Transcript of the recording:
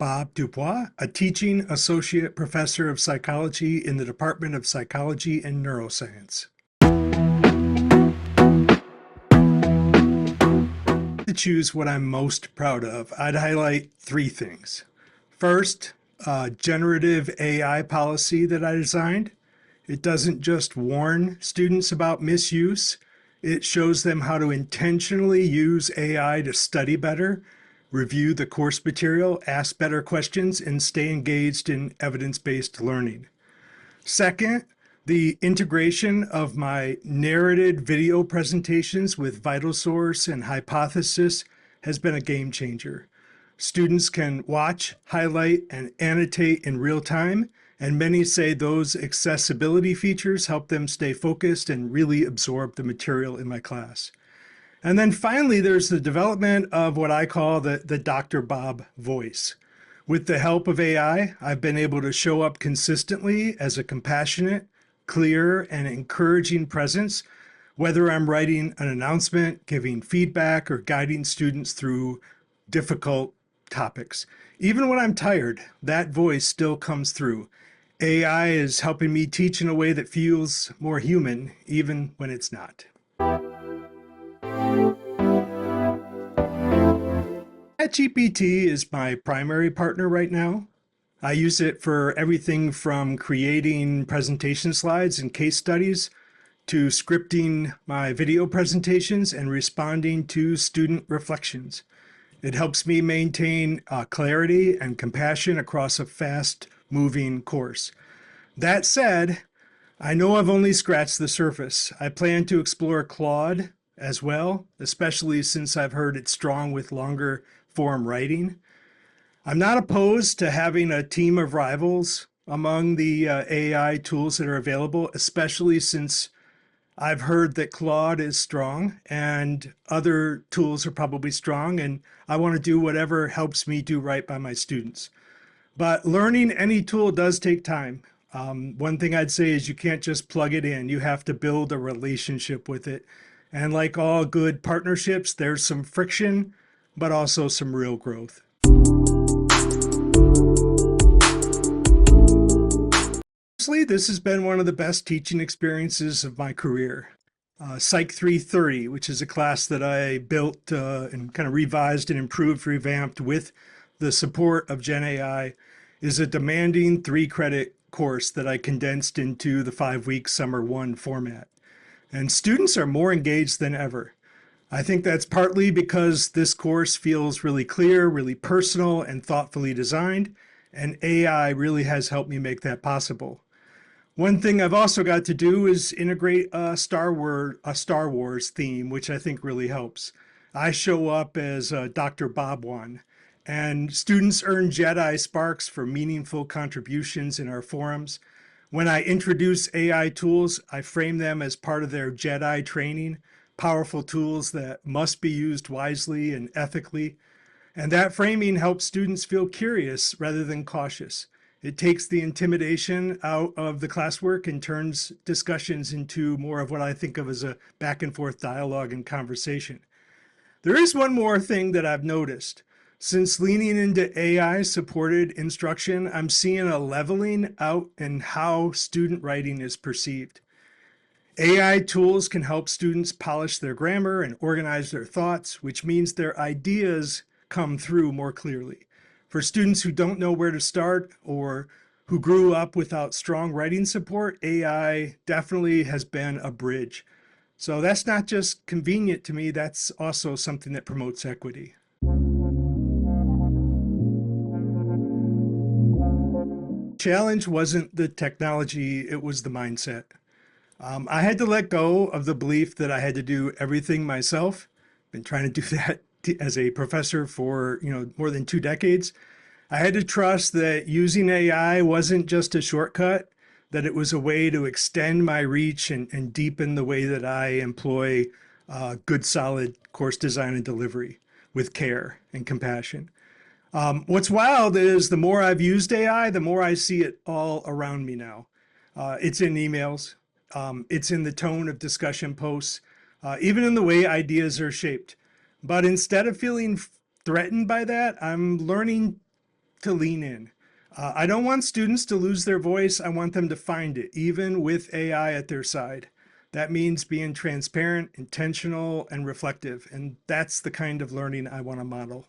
Bob DuBois, a teaching associate professor of psychology in the Department of Psychology and Neuroscience. To choose what I'm most proud of, I'd highlight three things. First, generative AI policy that I designed. It doesn't just warn students about misuse, it shows them how to intentionally use AI to study better, review the course material, ask better questions, and stay engaged in evidence-based learning. Second, the integration of my narrated video presentations with vital source and hypothesis has been a game changer. Students can watch, highlight, and annotate in real time, and many say those accessibility features help them stay focused and really absorb the material in my class. And then finally, there's the development of what I call the Dr. Bob voice. With the help of AI, I've been able to show up consistently as a compassionate, clear, and encouraging presence, whether I'm writing an announcement, giving feedback, or guiding students through difficult topics. Even when I'm tired, that voice still comes through. AI is helping me teach in a way that feels more human, even when it's not. ChatGPT is my primary partner right now. I use it for everything from creating presentation slides and case studies to scripting my video presentations and responding to student reflections. It helps me maintain clarity and compassion across a fast-moving course. That said, I know I've only scratched the surface. I plan to explore Claude as well, especially since I've heard it's strong with longer form writing. I'm not opposed to having a team of rivals among the AI tools that are available, especially since I've heard that Claude is strong and other tools are probably strong, and I want to do whatever helps me do right by my students. But learning any tool does take time. One thing I'd say is you can't just plug it in. You have to build a relationship with it. And like all good partnerships, there's some friction, but also some real growth. Honestly, this has been one of the best teaching experiences of my career. Psych 330, which is a class that I built and kind of revised and improved, revamped with the support of Gen AI, is a demanding 3-credit course that I condensed into the 5-week Summer 1 format. And students are more engaged than ever. I think that's partly because this course feels really clear, really personal, and thoughtfully designed, and AI really has helped me make that possible. One thing I've also got to do is integrate a Star Wars theme, which I think really helps. I show up as Dr. Bob One, and students earn Jedi sparks for meaningful contributions in our forums. When I introduce AI tools, I frame them as part of their Jedi training, powerful tools that must be used wisely and ethically. And that framing helps students feel curious rather than cautious. It takes the intimidation out of the classwork and turns discussions into more of what I think of as a back and forth dialogue and conversation. There is one more thing that I've noticed. Since leaning into AI-supported instruction, I'm seeing a leveling out in how student writing is perceived. AI tools can help students polish their grammar and organize their thoughts, which means their ideas come through more clearly. For students who don't know where to start or who grew up without strong writing support, AI definitely has been a bridge. So that's not just convenient to me, that's also something that promotes equity. Challenge wasn't the technology, it was the mindset. I had to let go of the belief that I had to do everything myself. Been trying to do that as a professor for more than 2 decades. I had to trust that using AI wasn't just a shortcut, that it was a way to extend my reach and deepen the way that I employ good, solid course design and delivery with care and compassion. What's wild is the more I've used AI, the more I see it all around me now. It's in emails. It's in the tone of discussion posts, even in the way ideas are shaped. But instead of feeling threatened by that, I'm learning to lean in. I don't want students to lose their voice. I want them to find it, even with AI at their side. That means being transparent, intentional, and reflective. And that's the kind of learning I want to model.